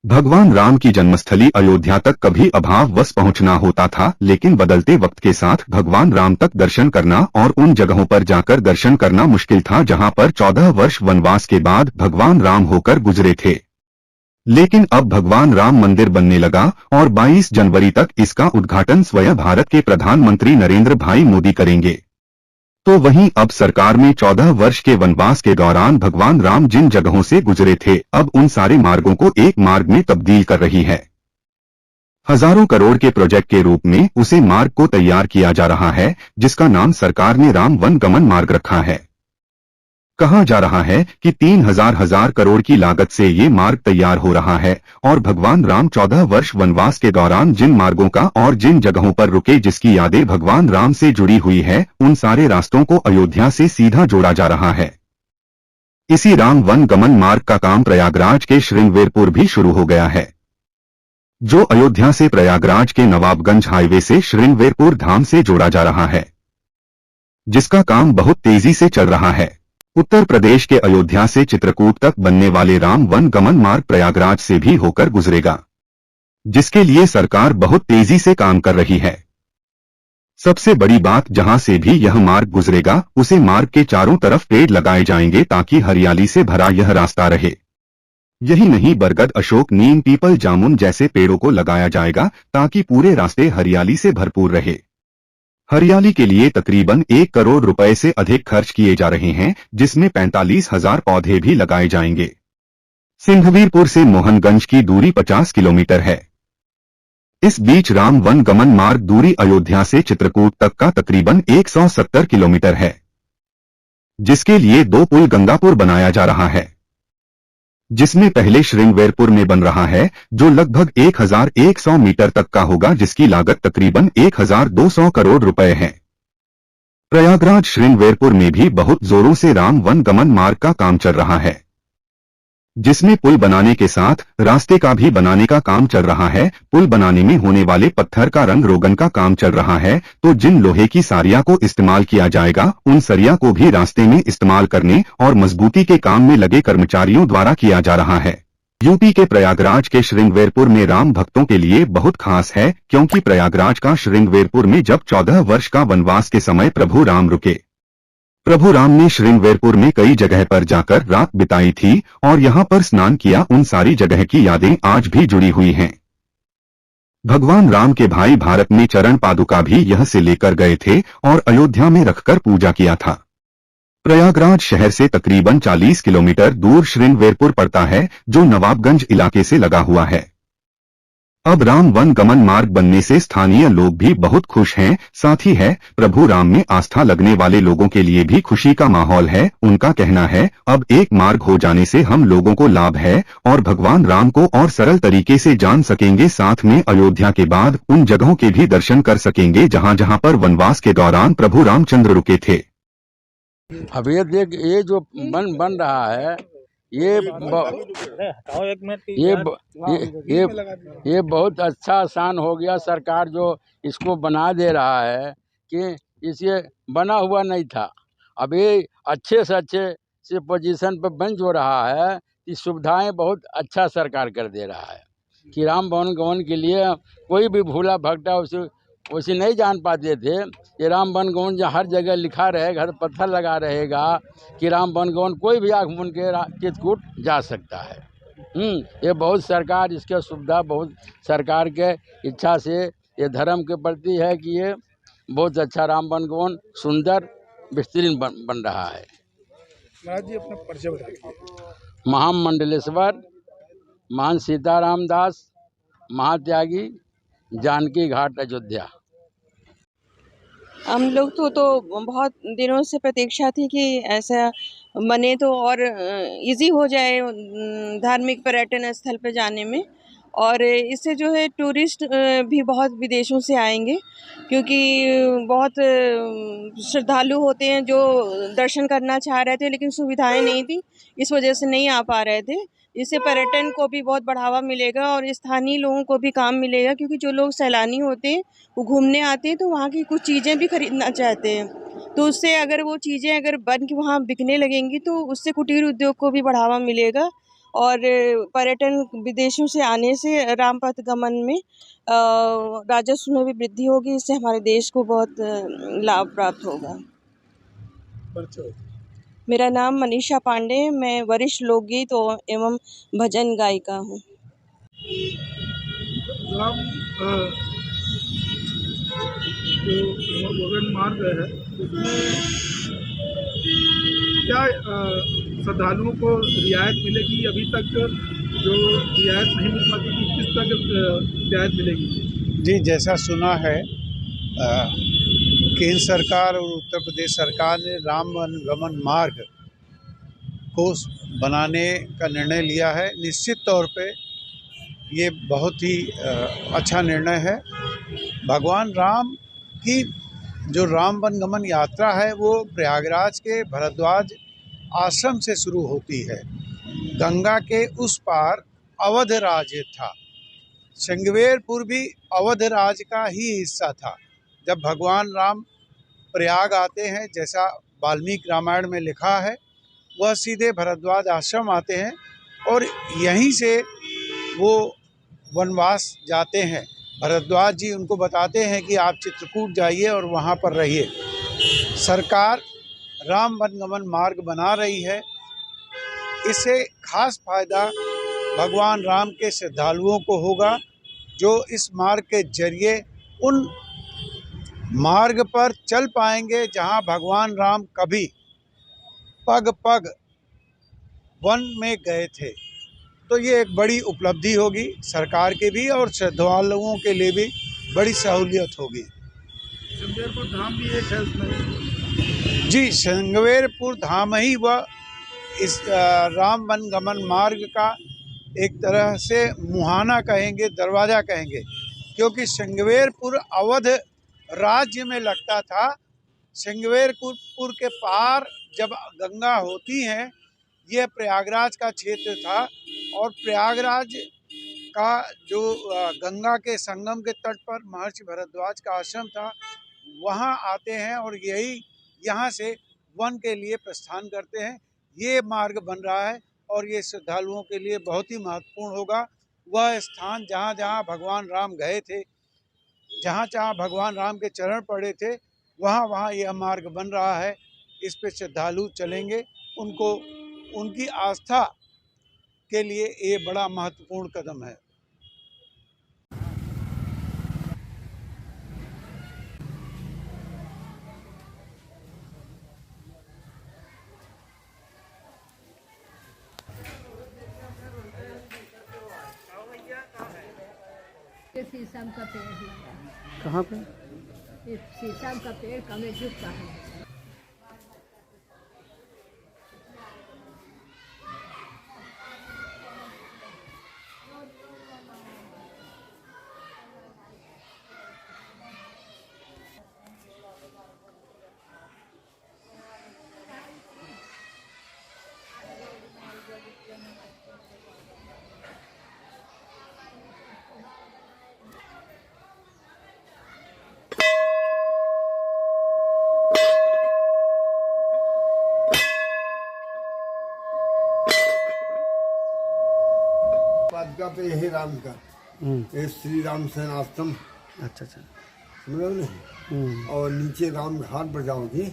भगवान राम की जन्मस्थली अयोध्या तक कभी अभाववश पहुंचना होता था, लेकिन बदलते वक्त के साथ भगवान राम तक दर्शन करना और उन जगहों पर जाकर दर्शन करना मुश्किल था जहां पर 14 वर्ष वनवास के बाद भगवान राम होकर गुजरे थे। लेकिन अब भगवान राम मंदिर बनने लगा और 22 जनवरी तक इसका उद्घाटन स्वयं भारत के प्रधानमंत्री नरेंद्र भाई मोदी करेंगे। तो वहीं अब सरकार में 14 वर्ष के वनवास के दौरान भगवान राम जिन जगहों से गुजरे थे, अब उन सारे मार्गों को एक मार्ग में तब्दील कर रही है। हजारों करोड़ के प्रोजेक्ट के रूप में उसे मार्ग को तैयार किया जा रहा है, जिसका नाम सरकार ने राम वन गमन मार्ग रखा है। कहा जा रहा है कि 3,000 करोड़ की लागत से ये मार्ग तैयार हो रहा है और भगवान राम 14 वर्ष वनवास के दौरान जिन मार्गों का और जिन जगहों पर रुके जिसकी यादें भगवान राम से जुड़ी हुई है, उन सारे रास्तों को अयोध्या से सीधा जोड़ा जा रहा है। इसी राम वन गमन मार्ग का काम प्रयागराज के श्रृंगवेरपुर भी शुरू हो गया है, जो अयोध्या से प्रयागराज के नवाबगंज हाईवे से श्रृंगवेरपुर धाम से जोड़ा जा रहा है, जिसका काम बहुत तेजी से चल रहा है। उत्तर प्रदेश के अयोध्या से चित्रकूट तक बनने वाले राम वन गमन मार्ग प्रयागराज से भी होकर गुजरेगा, जिसके लिए सरकार बहुत तेजी से काम कर रही है। सबसे बड़ी बात, जहां से भी यह मार्ग गुजरेगा उसे मार्ग के चारों तरफ पेड़ लगाए जाएंगे ताकि हरियाली से भरा यह रास्ता रहे। यही नहीं, बरगद, अशोक, नीम, पीपल, जामुन जैसे पेड़ों को लगाया जाएगा ताकि पूरे रास्ते हरियाली से भरपूर रहे। हरियाली के लिए तकरीबन 1 करोड़ रुपए से अधिक खर्च किए जा रहे हैं, जिसमें 45,000 पौधे भी लगाए जाएंगे। सिंघवीरपुर से मोहनगंज की दूरी 50 किलोमीटर है। इस बीच राम वन गमन मार्ग दूरी अयोध्या से चित्रकूट तक का तकरीबन 170 किलोमीटर है, जिसके लिए 2 पुल गंगापुर बनाया जा रहा है, जिसमें पहले श्रृंगवेरपुर में बन रहा है, जो लगभग 1,100 मीटर तक का होगा, जिसकी लागत तकरीबन 1,200 करोड़ रुपए है। प्रयागराज श्रृंगवेरपुर में भी बहुत जोरों से राम वन गमन मार्ग का काम चल रहा है, जिसमें पुल बनाने के साथ रास्ते का भी बनाने का काम चल रहा है। पुल बनाने में होने वाले पत्थर का रंग रोगन का काम चल रहा है, तो जिन लोहे की सारिया को इस्तेमाल किया जाएगा उन सरिया को भी रास्ते में इस्तेमाल करने और मजबूती के काम में लगे कर्मचारियों द्वारा किया जा रहा है। यूपी के प्रयागराज के श्रृंगवेरपुर में राम भक्तों के लिए बहुत खास है, क्योंकि प्रयागराज का श्रृंगवेरपुर में जब 14 वर्ष का वनवास के समय प्रभु राम रुके, प्रभु राम ने श्रृंगवेरपुर में कई जगह पर जाकर रात बिताई थी और यहाँ पर स्नान किया। उन सारी जगह की यादें आज भी जुड़ी हुई हैं। भगवान राम के भाई भारत में चरण पादुका भी यह से लेकर गए थे और अयोध्या में रखकर पूजा किया था। प्रयागराज शहर से तकरीबन 40 किलोमीटर दूर श्रृंगवेरपुर पड़ता है, जो नवाबगंज इलाके से लगा हुआ है। अब राम वन गमन मार्ग बनने से स्थानीय लोग भी बहुत खुश हैं। साथ ही है प्रभु राम में आस्था लगने वाले लोगों के लिए भी खुशी का माहौल है। उनका कहना है, अब एक मार्ग हो जाने से हम लोगों को लाभ है और भगवान राम को और सरल तरीके से जान सकेंगे। साथ में अयोध्या के बाद उन जगहों के भी दर्शन कर सकेंगे जहां जहां पर वनवास के दौरान प्रभु रामचंद्र रुके थे। अब ये देख, ये जो बन रहा है, ये बहुत अच्छा आसान हो गया। सरकार जो इसको बना दे रहा है कि इसे बना हुआ नहीं था, अब ये अच्छे से पोजीशन पर बन जो रहा है, ये सुविधाएं बहुत अच्छा सरकार कर दे रहा है कि राम वन गमन के लिए कोई भी भूला भटका उसे नहीं जान पाते थे। ये राम वन गमन जहाँ हर जगह लिखा रहेगा, हर पत्थर लगा रहेगा कि राम वन गमन कोई भी आँख मूंद के चित्रकूट जा सकता है। ये बहुत सरकार इसके सुविधा बहुत सरकार के इच्छा से ये धर्म के प्रति है कि ये बहुत अच्छा राम वन गमन सुंदर बेहतरीन बन रहा है। महाराज जी, अपना परिचय बताइए। महामंडलेश्वर महान सीताराम दास महात्यागी, जानकी घाट, अयोध्या। हम लोग तो बहुत दिनों से प्रतीक्षा थी कि ऐसा बने तो और इजी हो जाए धार्मिक पर्यटन स्थल पे जाने में, और इससे जो है टूरिस्ट भी बहुत विदेशों से आएंगे, क्योंकि बहुत श्रद्धालु होते हैं जो दर्शन करना चाह रहे थे लेकिन सुविधाएं नहीं थी, इस वजह से नहीं आ पा रहे थे। इससे पर्यटन को भी बहुत बढ़ावा मिलेगा और स्थानीय लोगों को भी काम मिलेगा, क्योंकि जो लोग सैलानी होते हैं वो घूमने आते हैं तो वहाँ की कुछ चीज़ें भी खरीदना चाहते हैं, तो उससे अगर वो चीज़ें अगर बन के वहाँ बिकने लगेंगी तो उससे कुटीर उद्योग को भी बढ़ावा मिलेगा और पर्यटन विदेशों से आने से रामपथ गमन में राजस्व में भी वृद्धि होगी। इससे हमारे देश को बहुत लाभ प्राप्त होगा। परिचय। मेरा नाम मनीषा पांडे है। मैं वरिष्ठ लोकगीत एवं भजन गायिका हूँ। राम जो भगवान मार्ग है उसमें क्या श्रद्धालुओं को रियायत मिलेगी? अभी तक जो रियायत नहीं मिल पाती थी, किस तरह की रियायत मिलेगी? जी, जैसा सुना है केंद्र सरकार और उत्तर प्रदेश सरकार ने राम वनगमन मार्ग को बनाने का निर्णय लिया है। निश्चित तौर पे ये बहुत ही अच्छा निर्णय है। भगवान राम की जो राम वनगमन यात्रा है वो प्रयागराज के भरद्वाज आश्रम से शुरू होती है। गंगा के उस पार अवध राज्य था। श्रृंगवेरपुर भी अवध राज का ही हिस्सा था। जब भगवान राम प्रयाग आते हैं, जैसा वाल्मीकि रामायण में लिखा है, वह सीधे भरद्वाज आश्रम आते हैं और यहीं से वो वनवास जाते हैं। भरद्वाज जी उनको बताते हैं कि आप चित्रकूट जाइए और वहाँ पर रहिए। सरकार राम वनगमन मार्ग बना रही है। इससे खास फायदा भगवान राम के श्रद्धालुओं को होगा जो इस मार्ग के जरिए उन मार्ग पर चल पाएंगे जहां भगवान राम कभी पग पग वन में गए थे। तो ये एक बड़ी उपलब्धि होगी सरकार के भी और श्रद्धालुओं के लिए भी बड़ी सहूलियत होगी। श्रृंगवेरपुर धाम भी एक है उसमें। जी, श्रृंगवेरपुर धाम ही वह इस राम वनगमन मार्ग का एक तरह से मुहाना कहेंगे, दरवाज़ा कहेंगे, क्योंकि श्रृंगवेरपुर अवध राज्य में लगता था। श्रृंगवेरपुर के पार जब गंगा होती है, यह प्रयागराज का क्षेत्र था और प्रयागराज का जो गंगा के संगम के तट पर महर्षि भरद्वाज का आश्रम था, वहाँ आते हैं और यही यहाँ से वन के लिए प्रस्थान करते हैं। ये मार्ग बन रहा है और ये श्रद्धालुओं के लिए बहुत ही महत्वपूर्ण होगा। वह स्थान जहाँ जहाँ भगवान राम गए थे, जहाँ जहाँ भगवान राम के चरण पड़े थे, वहाँ वहाँ यह मार्ग बन रहा है। इस पे श्रद्धालु चलेंगे। उनको उनकी आस्था के लिए ये बड़ा महत्वपूर्ण कदम है। ये शीशम का पेड़ लगा है। कहाँ पे? ये शीशम का पेड़ कमेजुक का है। पादुका पे यही राम का ये श्री राम सेन आश्रम। अच्छा अच्छा। समझ नहीं। और नीचे राम घाट पर जाओगी